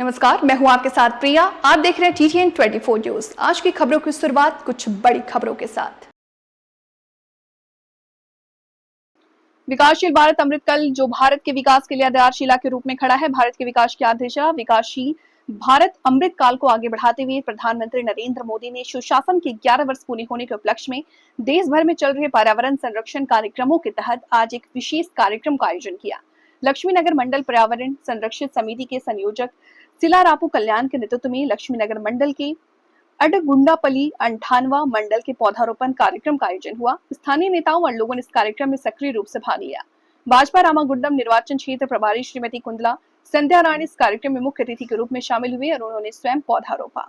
नमस्कार, मैं हूं आपके साथ प्रिया। आप देख रहे हैं TTN 24 न्यूज। आज की खबरों की शुरुआत कुछ बड़ी खबरों के साथ। विकासशील भारत अमृत कल जो भारत के विकास के लिए आधारशिला के रूप में खड़ा है। भारत के विकास की आधारशिला विकासशील भारत अमृत काल को आगे बढ़ाते हुए प्रधानमंत्री नरेंद्र मोदी ने सुशासन के 11 वर्ष पूरे होने के उपलक्ष्य में देश भर में चल रहे पर्यावरण संरक्षण कार्यक्रमों के तहत आज एक विशेष कार्यक्रम का आयोजन किया। लक्ष्मीनगर मंडल पर्यावरण संरक्षित समिति के संयोजक सिलारापू कल्याण के नेतृत्व में लक्ष्मीनगर मंडल के अडगुंडापली 58वां मंडल के पौधारोपण कार्यक्रम का आयोजन हुआ। स्थानीय नेताओं और लोगों ने इस कार्यक्रम में सक्रिय रूप से भाग लिया। भाजपा रामागुंडम निर्वाचन क्षेत्र प्रभारी श्रीमती कुंदला संध्या रानी इस कार्यक्रम में मुख्य अतिथि के रूप में शामिल हुए और उन्होंने स्वयं पौधा रोपा।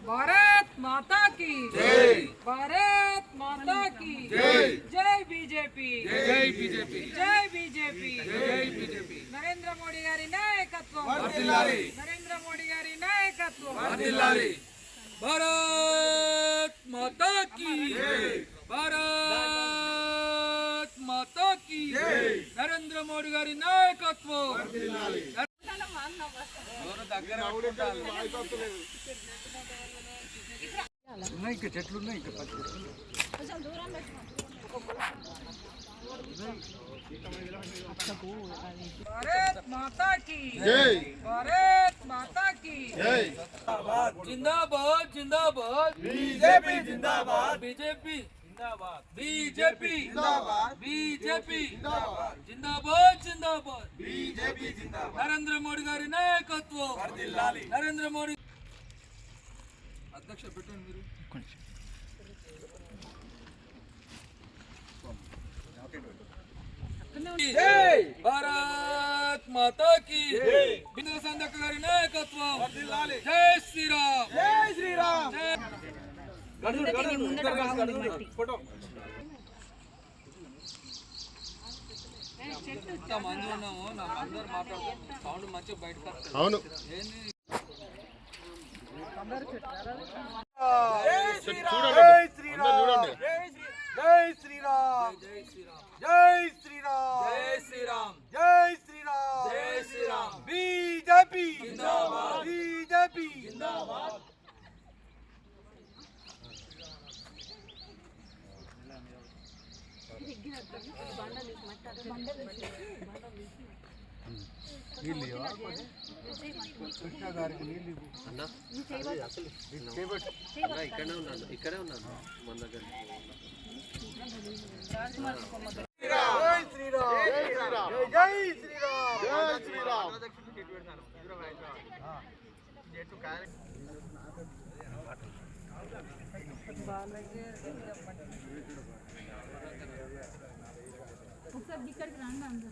भारत माता की जय, भारत माता की जय, जय बीजेपी, जय बीजेपी, जय बीजेपी, जय बीजेपी। नरेंद्र मोदी गारी नायकत्व वर्धिल्लाली, नरेंद्र मोदी गारी नायकत्व वर्धिल्लाली। भारत माता की जय, भारत माता की जय, नरेंद्र मोदी गारी नायकत्व वर्धिल्लाली। చెట్లు ఉన్నాయి भारत माता की जय, भारत माता की जय। जिंदाबाद जिंदाबाद बीजेपी, जिंदाबाद बीजेपी, जिंदाबाद बीजेपी, जिंदाबाद बीजेपी, जिंदाबाद जिंदाबाद बीजेपी, जिंदाबाद। नरेंद्र मोदी गारी नायकत्व वर्धिल्लाली, नरेंद्र मोदी अध्यक्ष పెట్టండి మీరు। जय, भारत माता की जय, बिंदु संदक गारी नायकत्व वर्धिल्लाली। जय श्री राम, जय श्री राम। फोटो మంది ఉన్నాము, నాకు అందరు మాట్లాడుతూ సౌండ్ మంచిగా బయటకు వస్తుంది। అవును जय श्री राम, जय श्री राम, जय श्री राम, जय श्री राम, जय श्री राम, जय श्री राम, जय श्री राम, जय श्री राम। बीजेपी जिंदाबाद, बीजेपी जिंदाबाद। కృష్ణ గారికి నీళ్ళు అన్న ఇక్కడే ఉన్నాను మన దగ్గర। జై శ్రీరామ్, జై శ్రీరామ్, జై శ్రీరామ్, జై శ్రీరామ్। ఒకసారి ఇక్కడికి రండి అందరూ।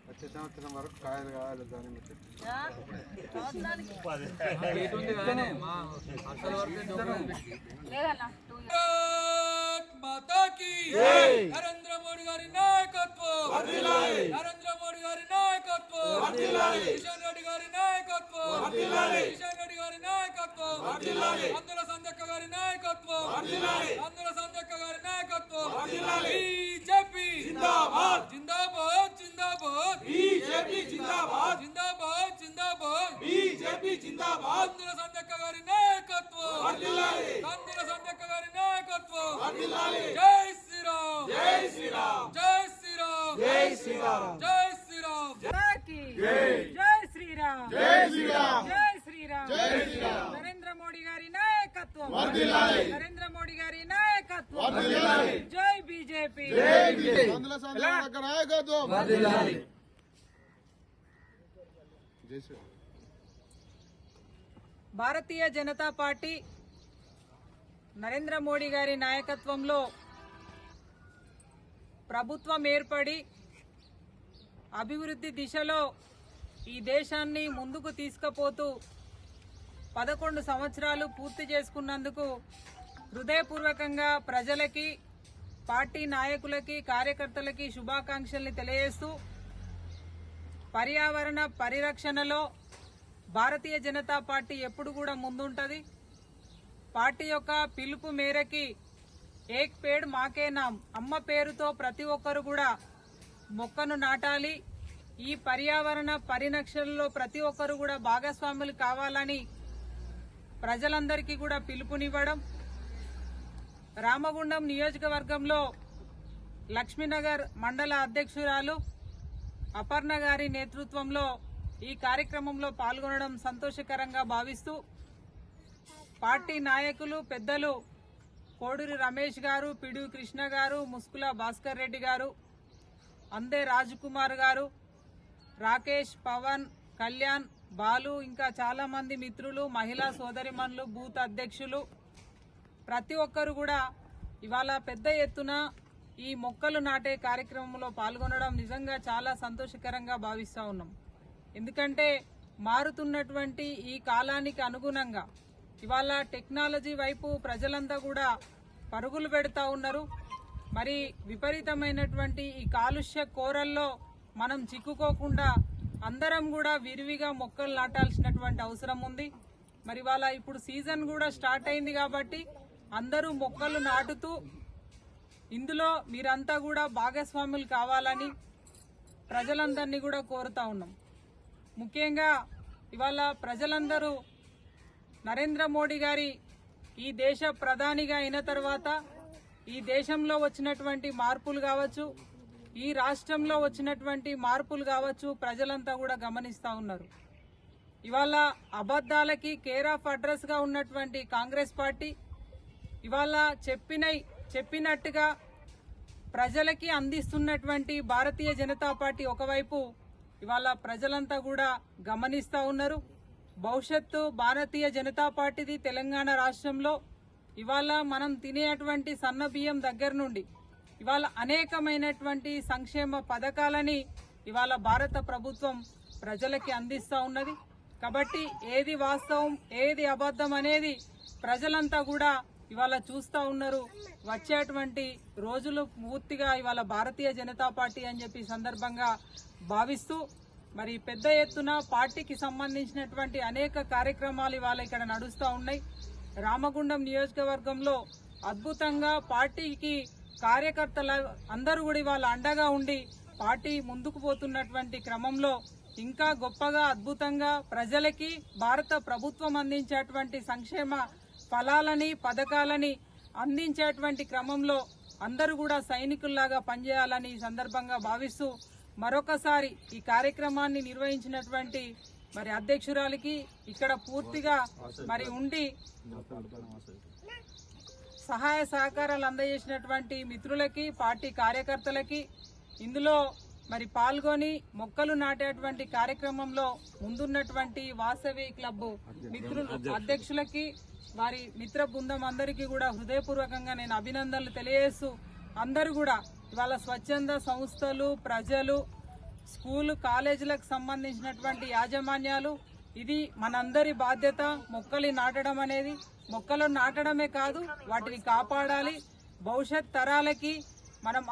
వచ్చే సంవత్సరం వరకు కాయలు కావాలి దాని माता की जय, नरेंद्र मोदी गारी नायकत्व वर्धिल्लाली, नरेंद्र मोदी गारी नायकत्व वर्धिल्लाली, किशन रेड्डी गारी नायकत्व वर्धिल्लाली, किशन रेड्डी गारी नायकत्व वर्धिल्लाली, अंदर संजय गारी नायकत्व वर्धिल्लाली, अंदर संजय गारी नायकत्व वर्धिल्लाली। बीजेपी जिंदाबाद, जिंदाबाद जिंदाबाद बीजेपी, जिंदाबाद जिंदाबाद जिंदाबाद बीजेपी, जिंदाबाद। अंदर संजय गारी नायकत्व वर्धिल्लाली, अंदर संजय गारी नायकत्व वर्धिल्लाली। जय श्री राम, जय श्री राम, जय श्री राम, जय श्री राम, जय श्री राम की जय, जय श्री राम, जय श्री राम, जय श्री राम, जय श्री राम। नरेंद्र मोदी गारी नायकत्व वर्धिल्लाली, नरेंद्र मोदी गारी नायकत्व वर्धिल्लाली। जय बीजेपी, जय बीजेपी, నాయకత్వం వర్ధిల్లాలి। భారతీయ జనతా పార్టీ నరేంద్ర మోడీ గారి నాయకత్వంలో ప్రభుత్వం ఏర్పడి అభివృద్ధి దిశలో ఈ దేశాన్ని ముందుకు తీసుకుపోతూ 11 సంవత్సరాలు పూర్తి చేసుకున్నందుకు హృదయపూర్వకంగా ప్రజలకి, పార్టీ నాయకులకి, కార్యకర్తలకి శుభాకాంక్షల్ని తెలియజేస్తూ పర్యావరణ పరిరక్షణలో భారతీయ జనతా పార్టీ ఎప్పుడు కూడా ముందుంటది. పార్టీ యొక్క పిలుపు మేరకి ఏక్ పేడ్ మాకే నామ్, అమ్మ పేరుతో ప్రతి ఒక్కరు కూడా మొక్కను నాటాలి. ఈ పర్యావరణ పరిరక్షణలో ప్రతి ఒక్కరు కూడా భాగస్వాములు కావాలని ప్రజలందరికీ కూడా పిలుపునివ్వడం. రామగుండం నియోజకవర్గంలో లక్ష్మీనగర్ మండల అధ్యక్షురాలు అపర్ణ గారి నేతృత్వంలో ఈ కార్యక్రమంలో పాల్గొనడం సంతోషకరంగా భావిస్తూ పార్టీ నాయకులు పెద్దలు కోడూరి రమేష్ గారు, పిడుగు కృష్ణ గారు, ముస్కుల భాస్కర్ రెడ్డి గారు, అందే రాజకుమార్ గారు, రాకేష్, పవన్, కళ్యాణ్, బాలు, ఇంకా చాలా మంది మిత్రులు, మహిళా సోదరిమణులు, బూత్ అధ్యక్షులు ప్రతి ఒక్కరు కూడా ఇవాళ పెద్ద ఎత్తున ఈ మొక్కలు నాటే కార్యక్రమంలో పాల్గొనడం నిజంగా చాలా సంతోషకరంగా భావిస్తా ఉన్నాం. ఎందుకంటే మారుతున్నటువంటి ఈ కాలానికి అనుగుణంగా ఇవాళ టెక్నాలజీ వైపు ప్రజలంతా కూడా పరుగులు పెడతా ఉన్నారు. మరి విపరీతమైనటువంటి ఈ కాలుష్య కోరల్లో మనం చిక్కుకోకుండా అందరం కూడా విరివిగా మొక్కలు నాటాల్సినటువంటి అవసరం ఉంది. మరి ఇవాళ ఇప్పుడు సీజన్ కూడా స్టార్ట్ అయింది కాబట్టి అందరూ మొక్కలు నాటుతూ ఇందులో మీరంతా కూడా భాగస్వాములు కావాలని ప్రజలందరినీ కూడా కోరుతా ఉన్నాం. ముఖ్యంగా ఇవాళ ప్రజలందరూ నరేంద్ర మోడీ గారి ఈ దేశ ప్రధానిగా అయిన తర్వాత ఈ దేశంలో వచ్చినటువంటి మార్పులు కావచ్చు, ఈ రాష్ట్రంలో వచ్చినటువంటి మార్పులు కావచ్చు, ప్రజలంతా కూడా గమనిస్తా ఉన్నారు. ఇవాళ అబద్ధాలకి కేర్ ఆఫ్ అడ్రస్ గా ఉన్నటువంటి కాంగ్రెస్ పార్టీ ఇవాళ చెప్పినట్టుగా ప్రజలకి అందిస్తున్నటువంటి భారతీయ జనతా పార్టీ ఒకవైపు ఇవాళ ప్రజలంతా కూడా గమనిస్తా ఉన్నారు. భవిష్యత్తు భారతీయ జనతా పార్టీది తెలంగాణ రాష్ట్రంలో ఇవాళ మనం తినేటువంటి సన్న బియ్యం దగ్గర నుండి ఇవాళ అనేకమైనటువంటి సంక్షేమ పథకాలని ఇవాళ భారత ప్రభుత్వం ప్రజలకి అందిస్తా ఉన్నది. కాబట్టి ఏది వాస్తవం, ఏది అబద్ధం అనేది ప్రజలంతా కూడా ఇవాళ చూస్తా ఉన్నారు. వచ్చేటువంటి రోజులు పూర్తిగా ఇవాళ భారతీయ జనతా పార్టీ అని చెప్పి సందర్భంగా భావిస్తూ మరి పెద్ద ఎత్తున పార్టీకి సంబంధించినటువంటి అనేక కార్యక్రమాలు ఇవాళ ఇక్కడ నడుస్తూ ఉన్నాయి. రామగుండం నియోజకవర్గంలో అద్భుతంగా పార్టీకి కార్యకర్తల అందరూ కూడా ఇవాళ అండగా ఉండి పార్టీ ముందుకు పోతున్నటువంటి క్రమంలో ఇంకా గొప్పగా అద్భుతంగా ప్రజలకి భారత ప్రభుత్వం అందించేటువంటి సంక్షేమ ఫలాలని, పథకాలని అందించేటువంటి క్రమంలో అందరూ కూడా సైనికుల్లాగా పనిచేయాలని ఈ సందర్భంగా భావిస్తూ మరొకసారి ఈ కార్యక్రమాన్ని నిర్వహించినటువంటి మరి అధ్యక్షురాలికి, ఇక్కడ పూర్తిగా మరి ఉండి సహాయ సహకారాలు అందజేసినటువంటి మిత్రులకి, పార్టీ కార్యకర్తలకి, ఇందులో మరి పాల్గొని మొక్కలు నాటేటువంటి కార్యక్రమంలో ముందున్నటువంటి వాసవి క్లబ్ మిత్రులు అధ్యక్షులకి, వారి మిత్ర బృందం అందరికీ కూడా హృదయపూర్వకంగా నేను అభినందనలు తెలియజేస్తూ అందరూ కూడా ఇవాళ స్వచ్ఛంద సంస్థలు, ప్రజలు, స్కూలు, కాలేజీలకు సంబంధించినటువంటి యాజమాన్యాలు, ఇది మనందరి బాధ్యత. మొక్కలు నాటడం అనేది, మొక్కలు నాటడమే కాదు వాటిని కాపాడాలి. భవిష్యత్ తరాలకి మనం